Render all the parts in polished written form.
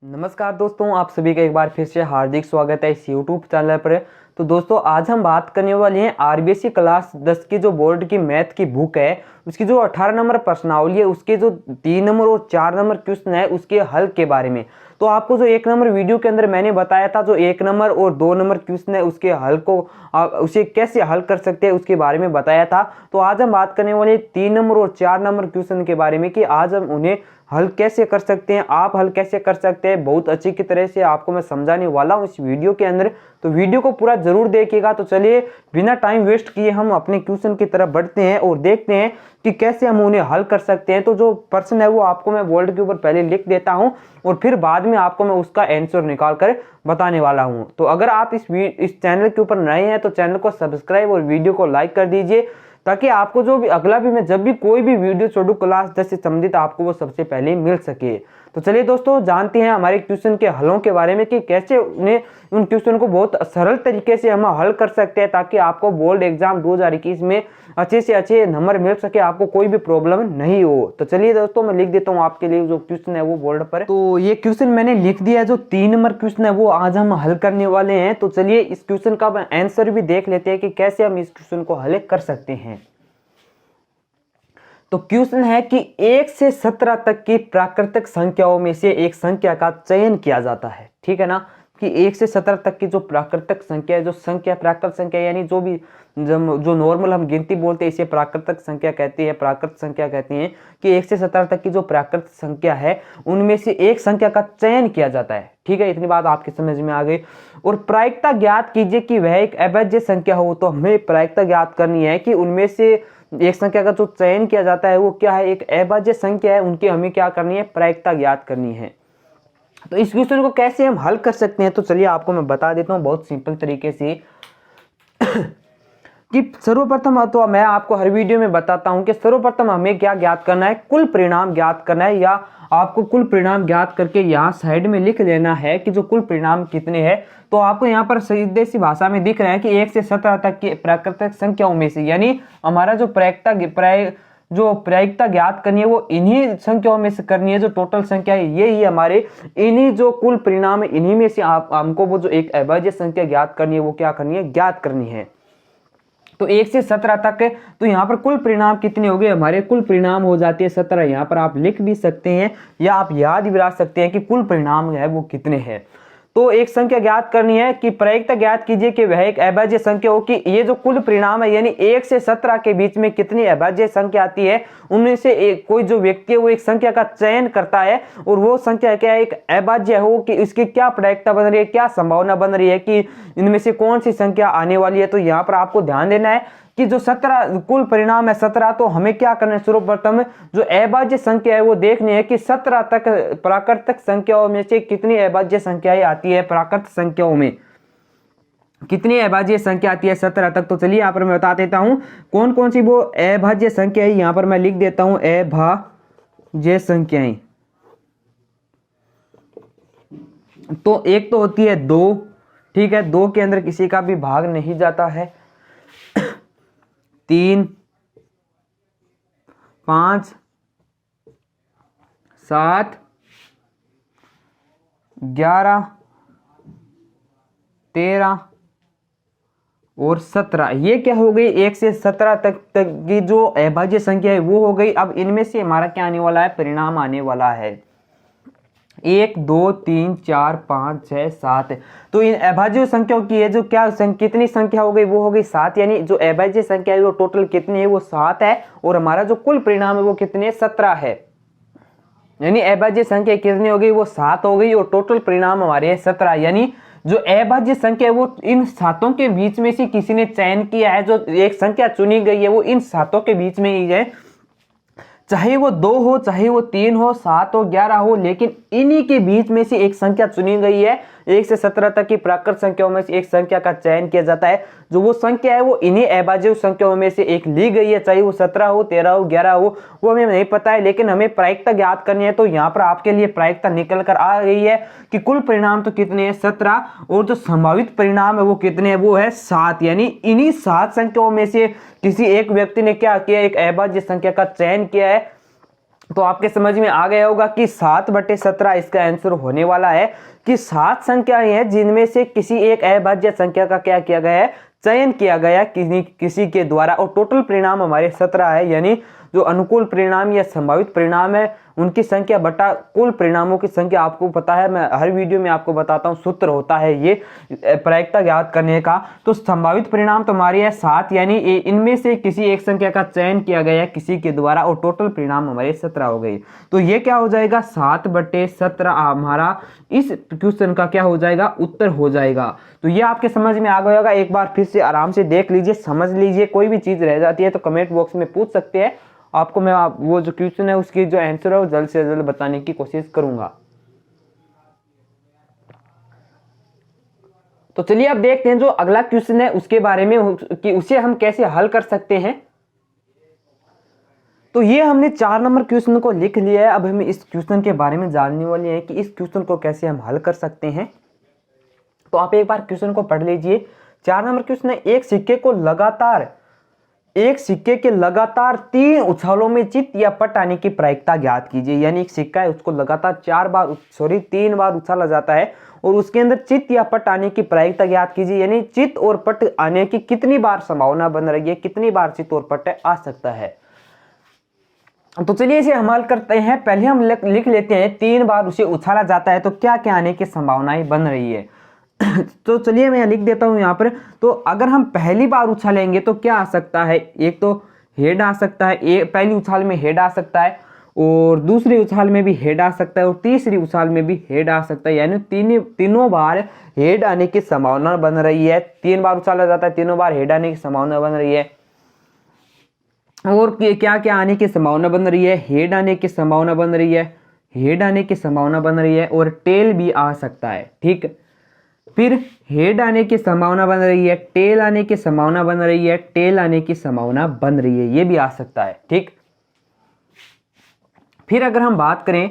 नमस्कार दोस्तों, आप सभी का एक बार फिर से हार्दिक स्वागत है इस यूट्यूब चैनल पर। तो दोस्तों आज हम बात करने वाले हैं आरबीएससी क्लास 10 की जो बोर्ड की मैथ की बुक है उसकी जो 18 नंबर प्रश्नावली है उसके जो 3 नंबर और 4 नंबर क्वेश्चन है उसके हल के बारे में। तो आपको जो 1 नंबर वीडियो के अंदर मैंने बताया था जो 1 नंबर और 2 नंबर क्वेश्चन है उसके हल को उसे कैसे हल कर सकते हैं उसके बारे में बताया था। तो आज हम बात करने वाले 3 नंबर और 4 नंबर क्वेश्चन के बारे में कि आज हम उन्हें हल कैसे कर सकते हैं, आप हल कैसे कर सकते हैं। बहुत अच्छी की तरह से आपको मैं समझाने वाला हूं इस वीडियो के अंदर, तो वीडियो को पूरा जरूर देखिएगा। तो चलिए बिना टाइम वेस्ट किए हम अपने क्वेश्चन की तरफ बढ़ते हैं और देखते हैं कि कैसे हम उन्हें हल कर सकते हैं। तो जो प्रश्न है वो आपको मैं बोर्ड के ऊपर पहले लिख देता हूं और फिर बाद में आपको मैं उसका आंसर निकाल कर बताने वाला हूं। तो अगर आप इस चैनल के ऊपर नए हैं तो चैनल को सब्सक्राइब और वीडियो को लाइक कर दीजिए ताकि आपको जो भी अगला भी मैं जब भी कोई भी वीडियो छोड़ू क्लास 10 से संबंधित आपको वो सबसे पहले मिल सके। तो चलिए दोस्तों जानते हैं हमारे क्वेश्चन के हलों के बारे में कि कैसे उन्हें उन क्वेश्चन को बहुत सरल तरीके से हम हल कर सकते हैं ताकि आपको बोर्ड एग्जाम 2021 में अच्छे से अच्छे नंबर मिल सके, आपको कोई भी प्रॉब्लम नहीं हो। तो चलिए दोस्तों मैं लिख देता हूँ आपके लिए जो क्वेश्चन है वो बोर्ड पर। तो ये क्वेश्चन मैंने लिख दिया, जो 3 नंबर क्वेश्चन है वो आज हम हल करने वाले हैं। तो चलिए इस क्वेश्चन का आंसर भी देख लेते हैं कि कैसे हम इस क्वेश्चन को हल कर सकते हैं। तो क्वेश्चन है कि 1 से 17 तक की प्राकृतिक संख्याओं में से एक संख्या का चयन किया जाता है। ठीक है ना, कि 1 से 17 तक की जो प्राकृतिक संख्या है, जो संख्या प्राकृतिक संख्या यानी जो भी जो नॉर्मल हम गिनती बोलते हैं इसे प्राकृतिक संख्या कहते हैं, प्राकृतिक संख्या कहते हैं। कि 1 से 17 तक की जो प्राकृतिक संख्या है उनमें से एक संख्या का चयन किया जाता है। ठीक है, इतनी बात आपकी समझ में आ गई। और प्रायिकता ज्ञात कीजिए कि वह एक अभाज्य संख्या हो। तो हमें प्रायिकता ज्ञात करनी है कि उनमें से एक संख्या का जो चयन किया जाता है वो क्या है, एक अभाज्य संख्या है, उनकी हमें क्या करनी है, प्रायिकता ज्ञात करनी है। तो इस क्वेश्चन को कैसे हम हल कर सकते हैं तो चलिए आपको मैं बता देता हूं बहुत सिंपल तरीके से। कि सर्वप्रथम तो मैं आपको हर वीडियो में बताता हूं कि सर्वप्रथम हमें क्या ज्ञात करना है, कुल परिणाम ज्ञात करना है। या आपको कुल परिणाम ज्ञात करके यहाँ साइड में लिख लेना है कि जो कुल परिणाम कितने हैं। तो आपको यहाँ पर सीधी सी भाषा में दिख रहा है कि 1 से 17 तक की प्राकृतिक संख्याओं में से, यानी हमारा जो प्रायिकता ज्ञात करनी है वो इन्हीं संख्याओं में से करनी है। जो टोटल संख्या है ये ही हमारे इन्हीं जो कुल परिणाम है इन्हीं में से हमको वो जो एक अभाज्य संख्या ज्ञात करनी है वो क्या करनी है, ज्ञात करनी है। तो 1 से 17 तक है। तो यहाँ पर कुल परिणाम कितने हो गए, हमारे कुल परिणाम हो जाते हैं 17। यहाँ पर आप लिख भी सकते हैं या आप याद भी रख सकते हैं कि कुल परिणाम है वो कितने हैं। तो एक संख्या ज्ञात करनी है कि प्रायिकता ज्ञात कीजिए कि वह एक अभाज्य संख्या हो। कि ये जो कुल परिणाम है यानी 1 से 17 के बीच में कितनी अभाज्य संख्या आती है उनमें से एक कोई जो व्यक्ति है वो एक संख्या का चयन करता है और वो संख्या क्या है, एक अभाज्य हो। कि इसकी क्या प्रायिकता बन रही है, क्या संभावना बन रही है कि इनमें से कौन सी संख्या आने वाली है। तो यहाँ पर आपको ध्यान देना है कि जो 17 कुल परिणाम है 17, तो हमें क्या करना है, सर्वप्रथम जो अभाज्य संख्या है वो देखनी है कि 17 तक प्राकृतिक संख्याओं में से कितनी अभाज्य संख्याएं आती है, प्राकृतिक संख्याओं में कितनी अभाज्य संख्या आती है 17 तक। तो चलिए यहाँ पर मैं बता देता हूं कौन कौन सी वो अभाज्य संख्या है। यहाँ पर मैं लिख देता हूं अभाज्य संख्याएं। तो एक तो होती है 2, ठीक है, 2 के अंदर किसी का भी भाग नहीं जाता है। 3, 5, 7, 11, 13 और 17। ये क्या हो गई, 1 से 17 तक की जो अभाज्य संख्या है वो हो गई। अब इनमें से हमारा क्या आने वाला है, परिणाम आने वाला है 1, 2, 3, 4, 5, 6, 7। तो इन अभाज्य संख्याओं की है जो क्या कितनी संख्या हो गई, वो हो गई 7। यानी जो अभाज्य संख्या है वो टोटल कितनी है, वो 7 है। और हमारा जो कुल परिणाम है वो कितने, 17 है। यानी अभाज्य संख्या कितनी हो गई, वो 7 हो गई और टोटल परिणाम हमारे है 17। यानी जो अभाज्य संख्या है वो इन 7 के बीच में से किसी ने चयन किया है। जो एक संख्या चुनी गई है वो इन 7 के बीच में ही है, चाहे वो 2 हो, चाहे वो 3 हो, 7 हो, 11 हो, लेकिन इन्हीं के बीच में से एक संख्या चुनी गई है। 1 से 17 तक की प्राकृतिक संख्याओं में से एक संख्या का चयन किया जाता है। जो वो संख्या है वो इन्हीं अभाज्य संख्याओं में से एक ली गई है, चाहे वो 17 हो, 13 हो, 11 हो, वो हमें नहीं पता है, लेकिन हमें प्रायिकता ज्ञात करनी है। तो यहाँ पर आपके लिए प्रायिकता निकल कर आ गई है कि कुल परिणाम तो कितने हैं, 17, और जो संभावित परिणाम है वो कितने हैं, वो है 7। यानी इन्हीं 7 संख्याओं में से किसी एक व्यक्ति ने क्या किया, एक अभाज्य संख्या का चयन किया है तो आपके समझ में आ गया होगा कि 7/17 इसका आंसर होने वाला है कि 7 संख्याएं हैं जिनमें से किसी एक अभाज्य संख्या का क्या किया गया है, चयन किया गया किसी के द्वारा, और टोटल परिणाम हमारे 17 है। यानी जो अनुकूल परिणाम या संभावित परिणाम है उनकी संख्या बटा कुल परिणामों की संख्या। आपको पता है, मैं हर वीडियो में आपको बताता हूं, सूत्र होता है ये प्रायिकता ज्ञात करने का। तो संभावित परिणाम तो हमारी है 7, यानी इनमें से किसी एक संख्या का चयन किया गया किसी के द्वारा, और टोटल परिणाम हमारे 17 हो गए। तो ये क्या हो जाएगा, 7/17 हमारा इस क्वेश्चन का क्या हो जाएगा, उत्तर हो जाएगा। तो ये आपके समझ में आ गया होगा। एक बार फिर से आराम से देख लीजिए, समझ लीजिए। कोई भी चीज रह जाती है तो कमेंट बॉक्स में पूछ सकते हैं, आपको मैं वो जो क्वेश्चन है उसकी जो आंसर है वो जल्द से जल्द बताने की कोशिश करूंगा। तो चलिए अब देखते हैं जो अगला क्वेश्चन है उसके बारे में कि उसे हम कैसे हल कर सकते हैं। तो ये हमने 4 नंबर क्वेश्चन को लिख लिया है। अब हम इस क्वेश्चन के बारे में जानने वाले हैं कि इस क्वेश्चन को कैसे हम हल कर सकते हैं। तो आप एक बार क्वेश्चन को पढ़ लीजिए। 4 नंबर क्वेश्चन है, एक सिक्के के लगातार 3 उछालों में चित्त या पट आने की प्रायिकता ज्ञात कीजिए। यानी एक सिक्का है, उसको लगातार 3 बार उछाला जाता है और उसके अंदर चित्त या पट आने की प्रायिकता ज्ञात कीजिए। यानी चित्त और पट आने की कितनी बार संभावना बन रही है, कितनी बार चित्त और पट आ सकता है। तो चलिए इसे हम हल करते हैं। पहले हम लिख लेते हैं 3 बार उसे उछाला जाता है तो क्या क्या आने की संभावनाएं बन रही है। तो चलिए मैं लिख देता हूं यहां पर। तो अगर हम पहली बार उछालेंगे तो क्या आ सकता है, एक तो हेड आ सकता है, पहली उछाल में हेड आ सकता है, और दूसरी उछाल में भी हेड आ सकता है, और तीसरी उछाल में भी हेड आ सकता है। यानी तीनों बार हेड आने की संभावना बन रही है। 3 बार उछाला जाता है, तीनों बार हेड आने की संभावना बन रही है। और क्या क्या आने की संभावना बन रही है, हेड आने की संभावना बन रही है, हेड आने की संभावना बन रही है, और टेल भी आ सकता है। ठीक, फिर हेड आने की संभावना बन रही है, टेल आने की संभावना बन रही है, टेल आने की संभावना बन रही है, ये भी आ सकता है। ठीक, फिर अगर हम बात करें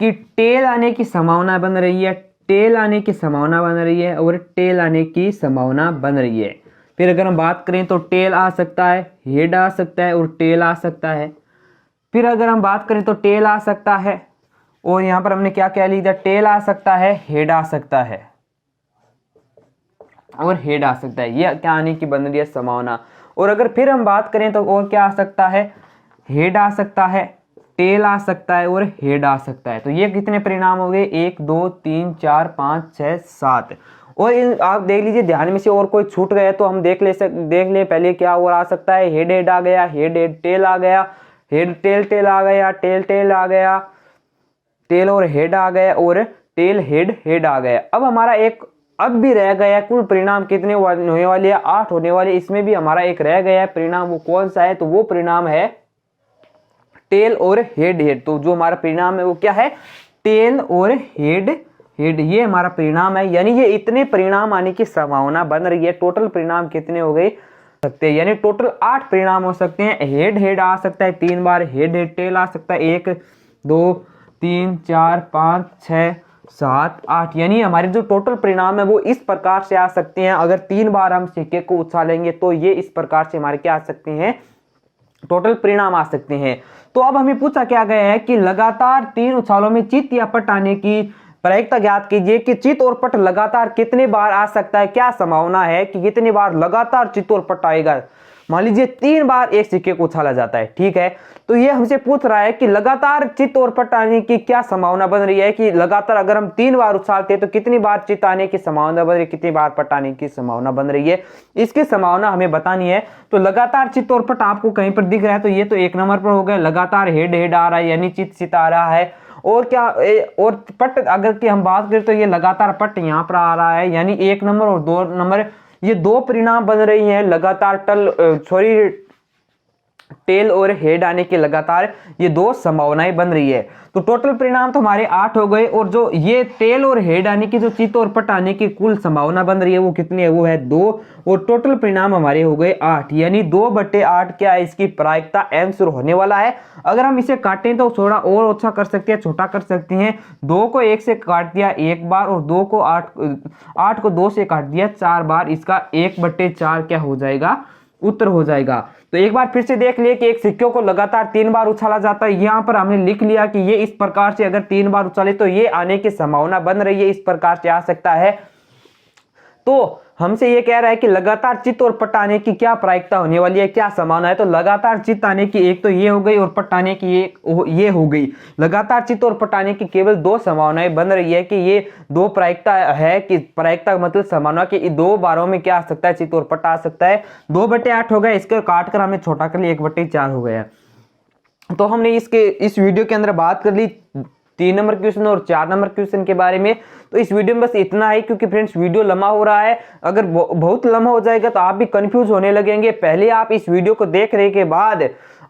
कि टेल आने की संभावना बन रही है, टेल आने की संभावना बन रही है, और टेल आने की संभावना बन रही है। फिर अगर हम बात करें तो टेल आ सकता है, हेड आ सकता है, और टेल आ सकता है। फिर अगर हम बात करें तो टेल आ सकता है, और यहां पर हमने क्या क्या लिख दिया, टेल आ सकता है, हेड आ सकता है, और हेड आ सकता है। ये क्या आने की बन रही है संभावना। और अगर फिर हम बात करें तो और क्या आ सकता है, हेड आ सकता है, टेल आ सकता है, और हेड आ सकता है। तो ये कितने परिणाम हो गए, 1 2 3 4 5 6 7। और आप देख लीजिए ध्यान में से और कोई छूट गया तो हम देख ले पहले क्या और आ सकता है। हेड हेड आ गया, हेड हेड टेल आ गया, हेड टेल टेल आ गया, टेल टेल आ गया, टेल और हेड आ गया, और टेल हेड हेड आ गया। अब हमारा एक अब भी रह गया, कुल परिणाम कितने होने वाले हैं, 8 होने वाले। इसमें भी हमारा एक रह गया है परिणाम, वो कौन सा है, तो वो परिणाम है टेल और हेड हेड। तो जो हमारा परिणाम है वो क्या है, टेल और हेड हेड, ये हमारा परिणाम है। यानी ये इतने परिणाम आने की संभावना बन रही है। टोटल परिणाम कितने हो गए सकते हैं, यानी टोटल 8 परिणाम हो सकते हैं। हेड हेड आ सकता है 3 बार, हेड हेड टेल आ सकता है 1 2 3 4 5 6 7 8। यानी हमारे जो टोटल परिणाम है वो इस प्रकार से आ सकते हैं। अगर 3 बार हम सिक्के को उछालेंगे तो ये इस प्रकार से हमारे क्या आ सकते हैं, टोटल परिणाम आ सकते हैं। तो अब हमें पूछा क्या गया है कि लगातार 3 उछालों में चित्त या पट आने की प्रायिकता ज्ञात कीजिए कि चित्त और पट लगातार कितने बार आ सकता है। क्या संभावना है कि कितनी बार लगातार चित्त और पट आएगा। मान लीजिए 3 बार एक सिक्के को उछाला जाता है, ठीक है। तो ये हमसे पूछ रहा है कि लगातार चित्त और पट आने की क्या संभावना बन रही है, कि लगातार अगर हम 3 बार उछालते हैं तो कितनी बार चित्त आने की संभावना बन रही है, कितनी बार पट आने की संभावना बन रही है, इसकी संभावना हमें बतानी है। तो लगातार चित्त और पट आपको कहीं पर दिख रहा है तो ये तो 1 नंबर पर हो गया। लगातार हेड हेड आ रहा है यानी चित्त चित्त आ रहा है। और क्या और पट अगर की हम बात करें तो ये लगातार पट यहाँ पर आ रहा है, यानी 1 नंबर और 2 नंबर, ये 2 परिणाम बन रही हैं लगातार टेल और हेड आने की लगातार ये 2 संभावनाएं बन रही है। तो टोटल परिणाम तो हमारे 8 हो गए, और जो ये टेल और हेड आने की जो चित्त और पट आने की कुल संभावना बन रही है वो कितनी है, वो है 2, और टोटल परिणाम हमारे हो गए 8। यानी 2/8 क्या है इसकी प्रायिकता आंसर होने वाला है। अगर हम इसे काटें तो थोड़ा और अच्छा कर सकते हैं, छोटा कर सकते हैं। 2 को 1 से काट दिया 1 बार, और 2 को 8 को 2 से काट दिया 4 बार। इसका 1/4 क्या हो जाएगा, उत्तर हो जाएगा। तो एक बार फिर से देख लिए कि एक सिक्के को लगातार 3 बार उछाला जाता है। यहाँ पर हमने लिख लिया कि ये इस प्रकार से अगर 3 बार उछाले तो ये आने की संभावना बन रही है, इस प्रकार से आ सकता है। तो हमसे ये कह रहा है कि लगातार चित्त और पट आने की क्या प्रायिकता होने वाली है, क्या संभावना है। तो लगातार चित्त आने की एक तो ये हो गई और पट आने की एक ये हो गई। लगातार चित्त और पट आने की केवल 2 संभावनाएं बन रही है कि ये 2 प्रायिकता है कि प्रायिकता मतलब संभावना कि 2 बारों में क्या आ सकता है, चित्त और पट आ सकता है। 2/8 हो गया, इसको काट कर हमें छोटा कर लिया, 1/4 हो गया। तो हमने इस वीडियो के अंदर बात कर ली 3 नंबर क्वेश्चन और 4 नंबर क्वेश्चन के बारे में। तो इस वीडियो में बस इतना है, क्योंकि फ्रेंड्स वीडियो लंबा हो रहा है। अगर बहुत लंबा हो जाएगा तो आप भी कंफ्यूज होने लगेंगे। पहले आप इस वीडियो को देखने के बाद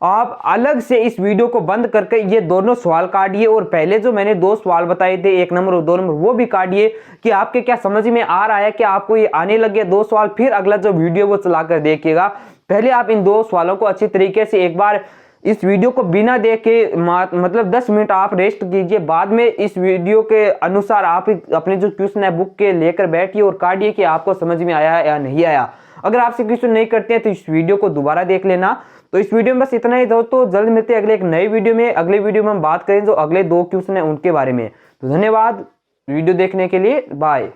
आप अलग से इस वीडियो को बंद करके ये दोनों सवाल काटिए और पहले जो मैंने 2 सवाल बताए थे 1 नंबर और 2 नंबर वो भी काटिए कि आपके क्या समझ में आ रहा है, कि आपको ये आने लगे 2 सवाल। फिर अगला जो वीडियो वो चलाकर देखिएगा। पहले आप इन 2 सवालों को अच्छी तरीके से एक बार इस वीडियो को बिना देखे मतलब 10 मिनट आप रेस्ट कीजिए। बाद में इस वीडियो के अनुसार आप अपने जो क्वेश्चन है बुक के लेकर बैठिए और काटिए कि आपको समझ में आया या नहीं आया। अगर आपसे क्वेश्चन नहीं करते हैं तो इस वीडियो को दोबारा देख लेना। तो इस वीडियो में बस इतना ही। दोस्तों जल्द मिलते हैं अगले एक नई वीडियो में। अगले वीडियो में हम बात करें जो अगले 2 क्वेश्चन है उनके बारे में। तो धन्यवाद वीडियो देखने के लिए, बाय।